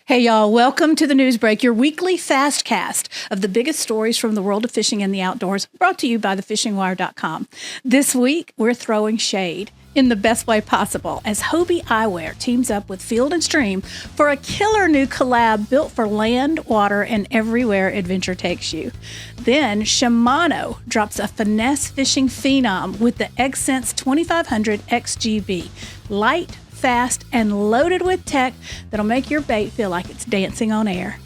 Hey y'all, welcome to the News Break, your weekly fast cast of the biggest stories from the world of fishing and the outdoors, brought to you by thefishingwire.com. This week, we're throwing shade in the best way possible as Hobie Eyewear teams up with Field & Stream for a killer new collab built for land, water, and everywhere adventure takes you. Then Shimano drops a finesse fishing phenom with the Exsence 2500 XGB. Light, fast, and loaded with tech that'll make your bait feel like it's dancing on air.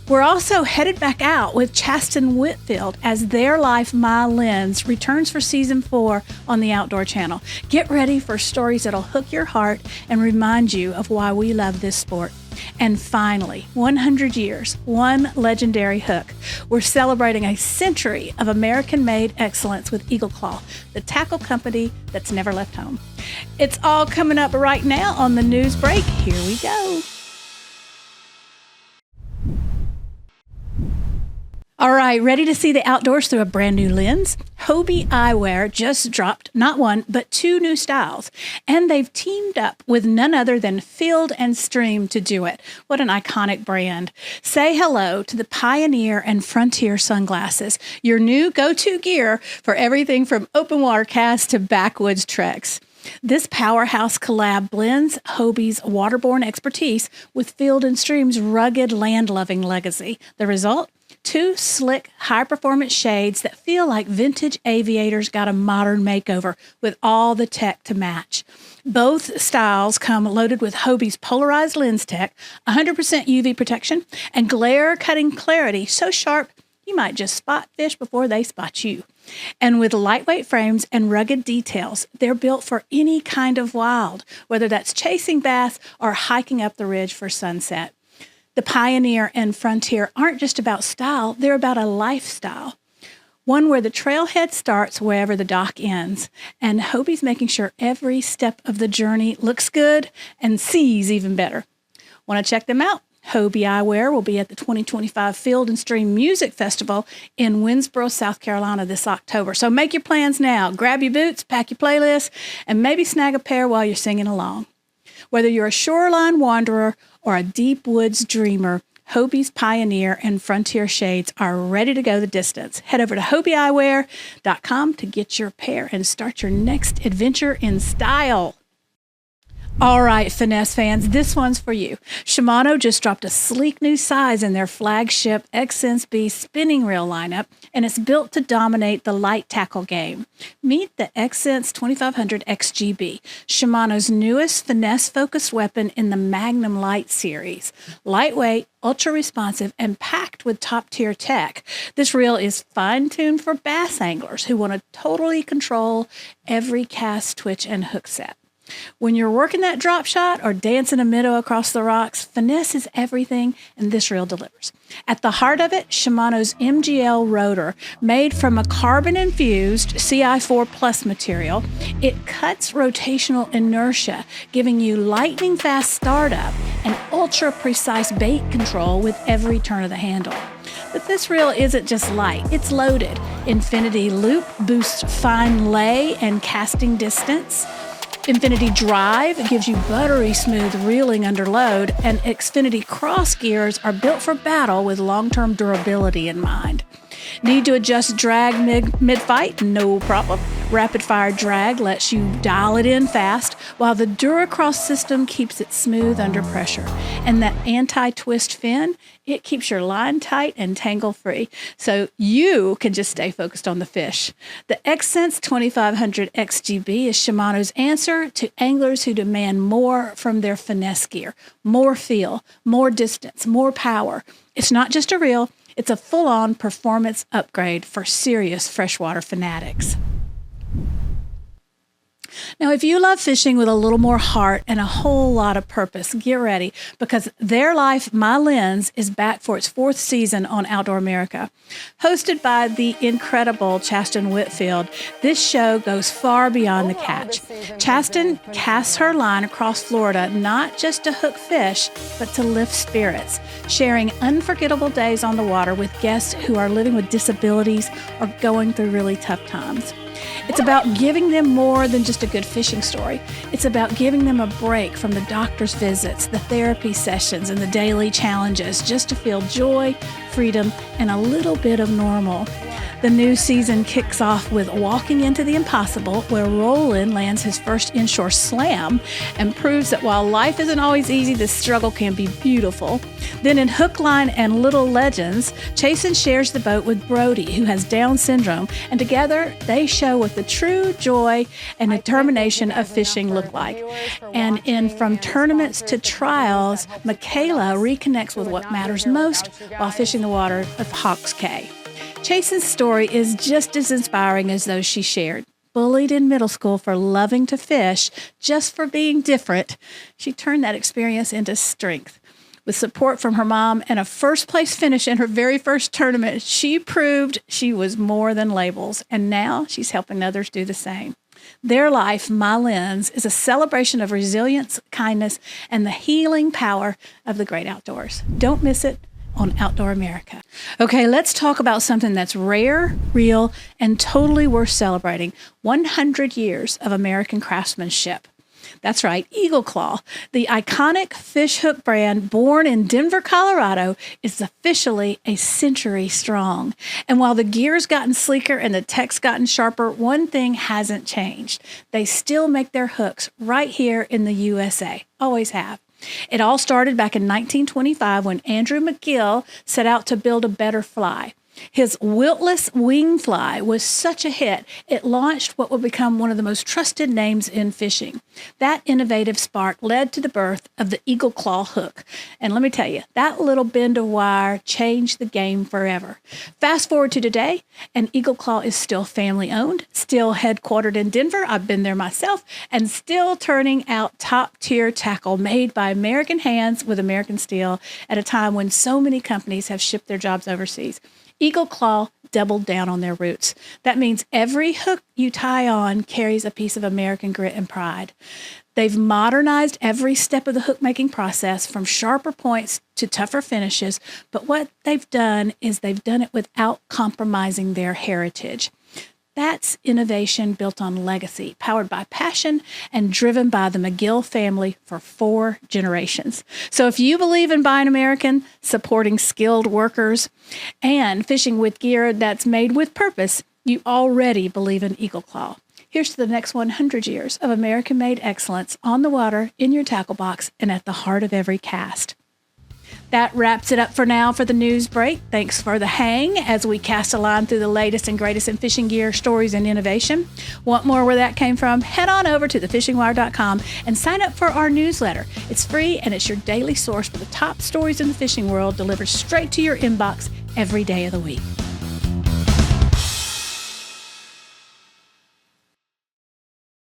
We're also headed back out with Chasten Whitfield as Their Life My Lens returns for season 4 on the Outdoor Channel. Get ready for stories that'll hook your heart and remind you of why we love this sport. And finally, 100 years, one legendary hook. We're celebrating a century of American-made excellence with Eagle Claw, the tackle company that's never left home. It's all coming up right now on the News Break. Here we go. All right, ready to see the outdoors through a brand new lens? Hobie Eyewear just dropped not one, but 2 new styles, and they've teamed up with none other than Field & Stream to do it. What an iconic brand. Say hello to the Pioneer and Frontier sunglasses, your new go-to gear for everything from open water casts to backwoods treks. This powerhouse collab blends Hobie's waterborne expertise with Field & Stream's rugged land-loving legacy. The result? 2 slick, high-performance shades that feel like vintage aviators got a modern makeover with all the tech to match. Both styles come loaded with Hobie's polarized lens tech, 100% UV protection, and glare-cutting clarity so sharp you might just spot fish before they spot you. And with lightweight frames and rugged details, they're built for any kind of wild, whether that's chasing bass or hiking up the ridge for sunset. The Pioneer and Frontier aren't just about style, they're about a lifestyle. One where the trailhead starts wherever the dock ends. And Hobie's making sure every step of the journey looks good and sees even better. Want to check them out? Hobie Eyewear will be at the 2025 Field & Stream Music Festival in Winsboro, South Carolina this October. So make your plans now. Grab your boots, pack your playlist, and maybe snag a pair while you're singing along. Whether you're a shoreline wanderer or a deep woods dreamer, Hobie's Pioneer and Frontier shades are ready to go the distance. Head over to HobieEyewear.com to get your pair and start your next adventure in style. All right, finesse fans, this one's for you. Shimano just dropped a sleek new size in their flagship Exsence B spinning reel lineup, and it's built to dominate the light tackle game. Meet the Exsence 2500 XGB, Shimano's newest finesse-focused weapon in the Magnum Light series. Lightweight, ultra-responsive, and packed with top-tier tech. This reel is fine-tuned for bass anglers who want to totally control every cast, twitch, and hook set. When you're working that drop shot or dancing a minnow across the rocks, finesse is everything, and this reel delivers. At the heart of it, Shimano's MGL rotor, made from a carbon-infused CI4 Plus material. It cuts rotational inertia, giving you lightning-fast startup and ultra-precise bait control with every turn of the handle. But this reel isn't just light, it's loaded. Infinity Loop boosts fine lay and casting distance. Infinity Drive gives you buttery smooth reeling under load, and Xfinity Cross gears are built for battle with long-term durability in mind. Need to adjust drag mid-fight? No problem. Rapid Fire Drag lets you dial it in fast, while the DuraCross system keeps it smooth under pressure. And that anti-twist fin, it keeps your line tight and tangle-free, so you can just stay focused on the fish. The Exsence 2500 XGB is Shimano's answer to anglers who demand more from their finesse gear. More feel, more distance, more power. It's not just a reel, it's a full-on performance upgrade for serious freshwater fanatics. Now, if you love fishing with a little more heart and a whole lot of purpose, get ready, because Their Life My Lens is back for its 4th season on Outdoor America. Hosted by the incredible Chasten Whitfield, this show goes far beyond the catch. Chasten casts her line across Florida not just to hook fish, but to lift spirits, sharing unforgettable days on the water with guests who are living with disabilities or going through really tough times. It's about giving them more than just a good fishing story. It's about giving them a break from the doctor's visits, the therapy sessions, and the daily challenges, just to feel joy, freedom, and a little bit of normal. The new season kicks off with Walking into the Impossible, where Roland lands his first inshore slam and proves that while life isn't always easy, the struggle can be beautiful. Then in Hook, Line, and Little Legends, Chasen shares the boat with Brody, who has Down syndrome, and together they show what the true joy and determination of fishing look like. And in From Tournaments to Trials, Michaela reconnects with what matters most while fishing the water of Hawks Cay. Chasen's story is just as inspiring as those she shared. Bullied in middle school for loving to fish, just for being different, she turned that experience into strength. With support from her mom and a first-place finish in her very first tournament, she proved she was more than labels, and now she's helping others do the same. Their life, My Lens, is a celebration of resilience, kindness, and the healing power of the great outdoors. Don't miss it on Outdoor America. Okay, let's talk about something that's rare, real, and totally worth celebrating. 100 years of American craftsmanship. That's right, Eagle Claw, the iconic fishhook brand born in Denver, Colorado, is officially a century strong. And while the gear's gotten sleeker and the tech's gotten sharper, one thing hasn't changed. They still make their hooks right here in the USA. Always have. It all started back in 1925 when Andrew McGill set out to build a better fly. His wiltless wing fly was such a hit, it launched what would become one of the most trusted names in fishing. That innovative spark led to the birth of the Eagle Claw hook. And let me tell you, that little bend of wire changed the game forever. Fast forward to today, and Eagle Claw is still family owned, still headquartered in Denver. I've been there myself, and still turning out top tier tackle made by American hands with American steel at a time when so many companies have shipped their jobs overseas. Eagle Claw doubled down on their roots. That means every hook you tie on carries a piece of American grit and pride. They've modernized every step of the hook making process, from sharper points to tougher finishes, but what they've done is they've done it without compromising their heritage. That's innovation built on legacy, powered by passion, and driven by the McGill family for 4 generations. So if you believe in buying American, supporting skilled workers, and fishing with gear that's made with purpose, you already believe in Eagle Claw. Here's to the next 100 years of American-made excellence on the water, in your tackle box, and at the heart of every cast. That wraps it up for now for the news break. Thanks for the hang as we cast a line through the latest and greatest in fishing gear, stories, and innovation. Want more where that came from? Head on over to thefishingwire.com and sign up for our newsletter. It's free, and it's your daily source for the top stories in the fishing world, delivered straight to your inbox every day of the week.